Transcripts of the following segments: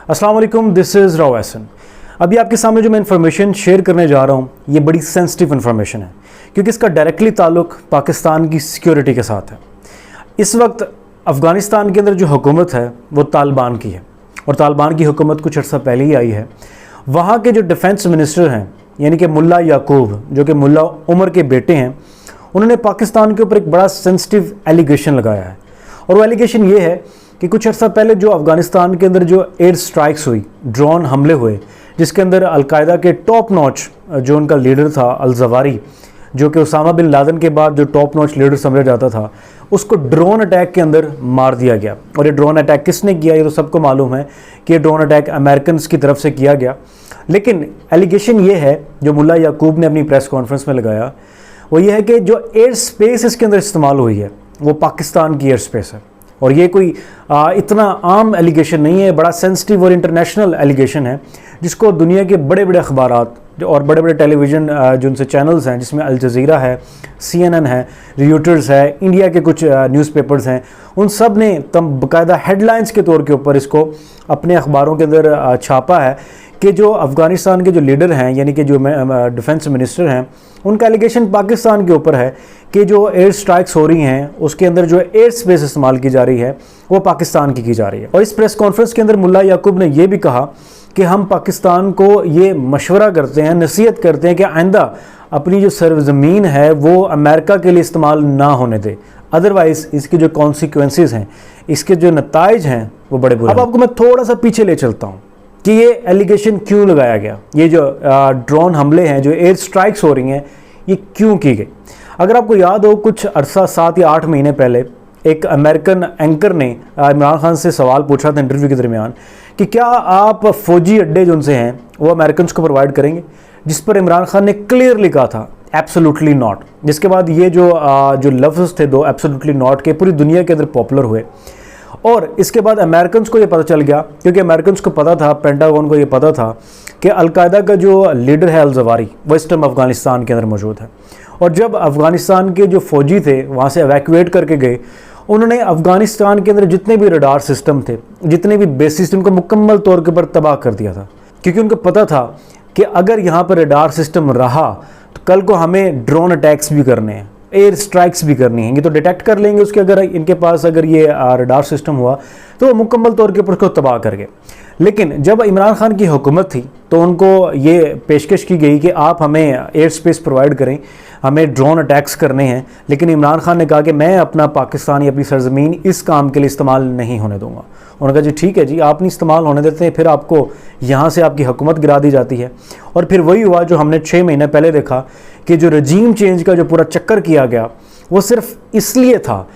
अस्सलाम वालेकुम, this is Rao Ehsan. अभी आपके सामने जो मैं इन्फॉर्मेशन शेयर करने जा रहा हूँ ये बड़ी सेंसिटिव इन्फॉर्मेशन है क्योंकि इसका डायरेक्टली ताल्लुक पाकिस्तान की सिक्योरिटी के साथ है। इस वक्त अफ़गानिस्तान के अंदर जो हुकूमत है वो तालिबान की है और तालिबान की हुकूमत कुछ अर्सा पहले ही आई है। वहाँ के जो डिफेंस मिनिस्टर हैं यानी कि मुल्ला याकूब, जो कि मुल्ला उमर के बेटे हैं, उन्होंने पाकिस्तान के ऊपर एक बड़ा सेंसिटिव एलिगेशन लगाया है। और वो एलिगेशन ये है कि कुछ अर्सा पहले जो अफ़गानिस्तान के अंदर जो एयर स्ट्राइक्स हुई, ड्रोन हमले हुए, जिसके अंदर अलकायदा के टॉप नॉच जो उनका लीडर था अल-ज़वारी, जो कि उसामा बिन लादेन के बाद जो टॉप नॉच लीडर समझा जाता था, उसको ड्रोन अटैक के अंदर मार दिया गया। और ये ड्रोन अटैक किसने किया ये तो सबको मालूम है कि ये ड्रोन अटैक अमेरिकन की तरफ से किया गया। लेकिन एलिगेशन ये है जो मुल्ला याकूब ने अपनी प्रेस कॉन्फ्रेंस में लगाया, वो ये है कि जो एयर स्पेस इसके अंदर इस्तेमाल हुई है वो पाकिस्तान की एयर स्पेस है। और ये कोई इतना आम एलिगेशन नहीं है, बड़ा सेंसिटिव और इंटरनेशनल एलिगेशन है जिसको दुनिया के बड़े बड़े अखबारात और बड़े बड़े टेलीविज़न जो उनसे चैनल्स हैं, जिसमें अल जज़ीरा है, CNN है, रॉयटर्स है, इंडिया के कुछ न्यूज़पेपर्स हैं, उन सब ने बाकायदा हेडलाइंस के तौर के ऊपर इसको अपने अखबारों के अंदर छापा है कि जो अफ़गानिस्तान के जो लीडर हैं यानी कि जो डिफेंस मिनिस्टर हैं, उनका एलिगेशन पाकिस्तान के ऊपर है कि जो एयर स्ट्राइक्स हो रही हैं उसके अंदर जो एयर स्पेस इस्तेमाल की जा रही है वो पाकिस्तान की जा रही है। और इस प्रेस कॉन्फ्रेंस के अंदर मुल्ला याकूब ने यह भी कहा कि हम पाकिस्तान को ये मशवरा करते हैं, नसीहत करते हैं कि आइंदा अपनी जो सरजमीन है वो अमेरिका के लिए इस्तेमाल ना होने दे, अदरवाइज़ इसके जो कॉन्सिक्वेंसेस हैं, इसके जो नताइज हैं वो बड़े बुरे। अब आपको मैं थोड़ा सा पीछे ले चलता हूँ कि ये एलिगेशन क्यों लगाया गया, ये जो ड्रोन हमले हैं, जो एयर स्ट्राइक्स हो रही हैं, ये क्यों की गई। अगर आपको याद हो, कुछ अरसा 7 या 8 महीने पहले एक अमेरिकन एंकर ने इमरान खान से सवाल पूछा था इंटरव्यू के दरमियान कि क्या आप फ़ौजी अड्डे जो उनसे हैं वो अमेरिकन को प्रोवाइड करेंगे, जिस पर इमरान खान ने क्लियरली कहा था एब्सोल्युटली नॉट। जिसके बाद ये जो लफ्ज़ थे दो एब्सोल्युटली नॉट के पूरी दुनिया के अंदर पॉपुलर हुए। और इसके बाद अमेरिकन को ये पता चल गया, क्योंकि अमेरिकन को पता था, पेंटागन को ये पता था कि अलकायदा का जो लीडर है अल-ज़वारी वो इस टाइम अफ़गानिस्तान के अंदर मौजूद है। और जब अफ़गानिस्तान के जो फ़ौजी थे वहाँ से एवैक्यूएट करके गए, उन्होंने अफ़गानिस्तान के अंदर जितने भी रडार सिस्टम थे, जितने भी बेस सिस्टम को मुकम्मल तौर के ऊपर तबाह कर दिया था, क्योंकि उनको पता था कि अगर यहाँ पर रडार सिस्टम रहा तो कल को हमें ड्रोन अटैक्स भी करने हैं, एयर स्ट्राइक्स भी करनी है, ये तो डिटेक्ट कर लेंगे उसके, अगर इनके पास अगर ये रडार सिस्टम हुआ तो वो मुकम्मल तौर के ऊपर उसको तबाह कर गए। लेकिन जब इमरान खान की हुकूमत थी तो उनको ये पेशकश की गई कि आप हमें एयर स्पेस प्रोवाइड करें, हमें ड्रोन अटैक्स करने हैं। लेकिन इमरान खान ने कहा कि मैं अपना पाकिस्तान या अपनी सरजमीन इस काम के लिए इस्तेमाल नहीं होने दूंगा। उन्होंने कहा जी ठीक है जी, आप नहीं इस्तेमाल होने देते हैं, फिर आपको यहाँ से आपकी हुकूमत गिरा दी जाती है। और फिर वही हुआ जो हमने 6 महीने पहले देखा कि जो रजीम चेंज का जो पूरा चक्कर किया गया वो सिर्फ इसलिए था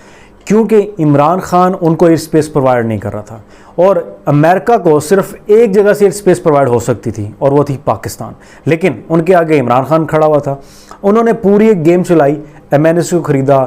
क्योंकि इमरान खान उनको एयर स्पेस प्रोवाइड नहीं कर रहा था और अमेरिका को सिर्फ एक जगह से एयर स्पेस प्रोवाइड हो सकती थी और वो थी पाकिस्तान। लेकिन उनके आगे इमरान खान खड़ा हुआ था, उन्होंने पूरी एक गेम चलाई, MNS को ख़रीदा,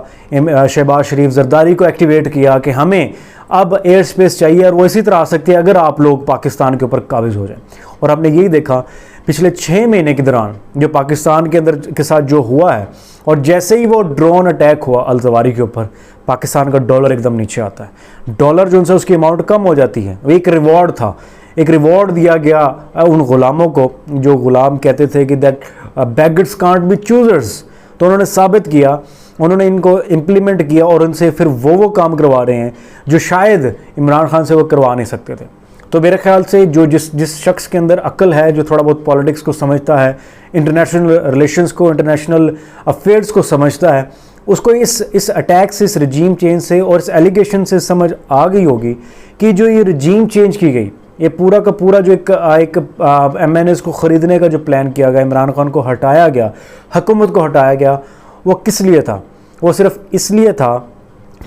शहबाज शरीफ जरदारी को एक्टिवेट किया कि हमें अब एयर स्पेस चाहिए और वो इसी तरह आ सकती है अगर आप लोग पाकिस्तान के ऊपर काबिज हो जाएं। और हमने यही देखा पिछले 6 महीने के दौरान जो पाकिस्तान के अंदर के साथ जो हुआ है, और जैसे ही वो ड्रोन अटैक हुआ अल-ज़वारी के ऊपर, पाकिस्तान का डॉलर एकदम नीचे आता है। डॉलर जो उनसे उसकी अमाउंट कम हो जाती है। वो एक रिवॉर्ड था, एक रिवॉर्ड दिया गया उन गुलामों को जो गुलाम कहते थे कि that beggars can't be choosers. तो उन्होंने साबित किया, उन्होंने इनको इम्प्लीमेंट किया और उनसे फिर वो काम करवा रहे हैं जो शायद इमरान खान से वो करवा नहीं सकते थे। तो मेरे ख्याल से जो जिस शख्स के अंदर अक्ल है, जो थोड़ा बहुत पॉलिटिक्स को समझता है, इंटरनेशनल रिलेशंस को, इंटरनेशनल अफेयर्स को समझता है, उसको इस अटैक से, इस रजीम चेंज से और इस एलिगेशन से समझ आ गई होगी कि जो ये रजीम चेंज की गई, ये पूरा का पूरा जो एक MNS को ख़रीदने का जो प्लान किया गया, इमरान खान को हटाया गया, हुकूमत को हटाया गया, वो किस लिए था? वो सिर्फ इसलिए था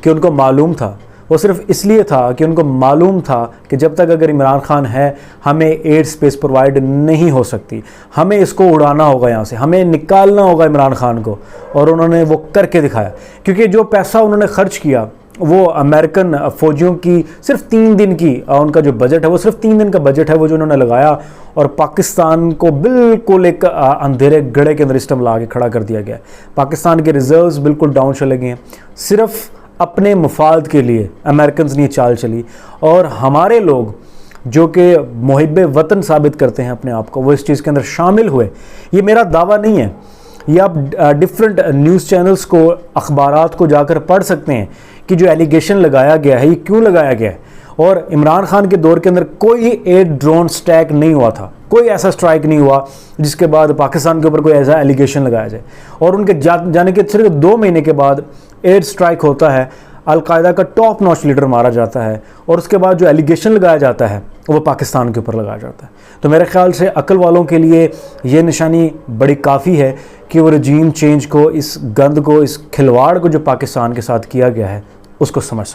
कि उनको मालूम था, वो सिर्फ इसलिए था कि उनको मालूम था कि जब तक अगर इमरान खान है हमें एयर स्पेस प्रोवाइड नहीं हो सकती, हमें इसको उड़ाना होगा, यहाँ से हमें निकालना होगा इमरान खान को। और उन्होंने वो करके दिखाया, क्योंकि जो पैसा उन्होंने खर्च किया वो अमेरिकन फ़ौजियों की सिर्फ 3 दिन की उनका जो बजट है वो सिर्फ 3 दिन का बजट है वो जो उन्होंने लगाया, और पाकिस्तान को बिल्कुल एक अंधेरे गड़े के अंदर सिस्टम ला के खड़ा कर दिया गया। पाकिस्तान के रिजर्व्स बिल्कुल डाउन चले गए हैं, सिर्फ अपने मुफाद के लिए अमेरिकन ने चाल चली। और हमारे लोग जो कि मुहिब्बे वतन साबित करते हैं अपने आप को, वो इस चीज़ के अंदर शामिल हुए। ये मेरा दावा नहीं है, ये आप डिफरेंट न्यूज़ चैनल्स को, अखबारात को जाकर पढ़ सकते हैं कि जो एलिगेशन लगाया गया है ये क्यों लगाया गया है। और इमरान खान के दौर के अंदर कोई एयर ड्रोन स्ट्राइक नहीं हुआ था, कोई ऐसा स्ट्राइक नहीं हुआ जिसके बाद पाकिस्तान के ऊपर कोई ऐसा एलिगेशन लगाया जाए। और उनके जाने के सिर्फ 2 महीने के बाद एयर स्ट्राइक होता है, अलकायदा का टॉप नॉच लीडर मारा जाता है, और उसके बाद जो एलिगेशन लगाया जाता है वो पाकिस्तान के ऊपर लगाया जाता है। तो मेरे ख्याल से अक्ल वालों के लिए ये निशानी बड़ी काफ़ी है कि वो रजीम चेंज को, इस गंद को, इस खिलवाड़ को जो पाकिस्तान के साथ किया गया है उसको समझ